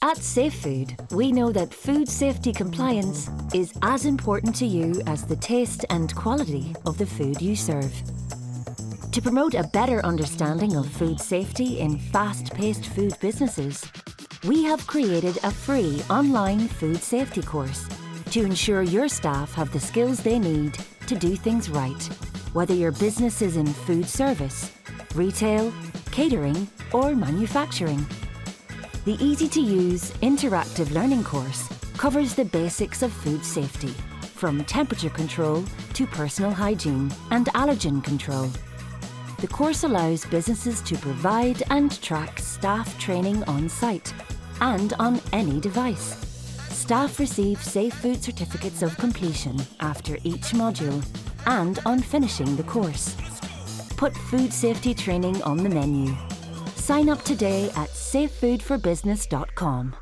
At Safefood, we know that food safety compliance is as important to you as the taste and quality of the food you serve. To promote a better understanding of food safety in fast-paced food businesses, we have created a free online food safety course to ensure your staff have the skills they need to do things right, whether your business is in food service, retail, catering, or manufacturing. The easy-to-use, interactive learning course covers the basics of food safety, from temperature control to personal hygiene and allergen control. The course allows businesses to provide and track staff training on site and on any device. Staff receive Safefood certificates of completion after each module and on finishing the course. Put food safety training on the menu. Sign up today at safefoodforbusiness.com.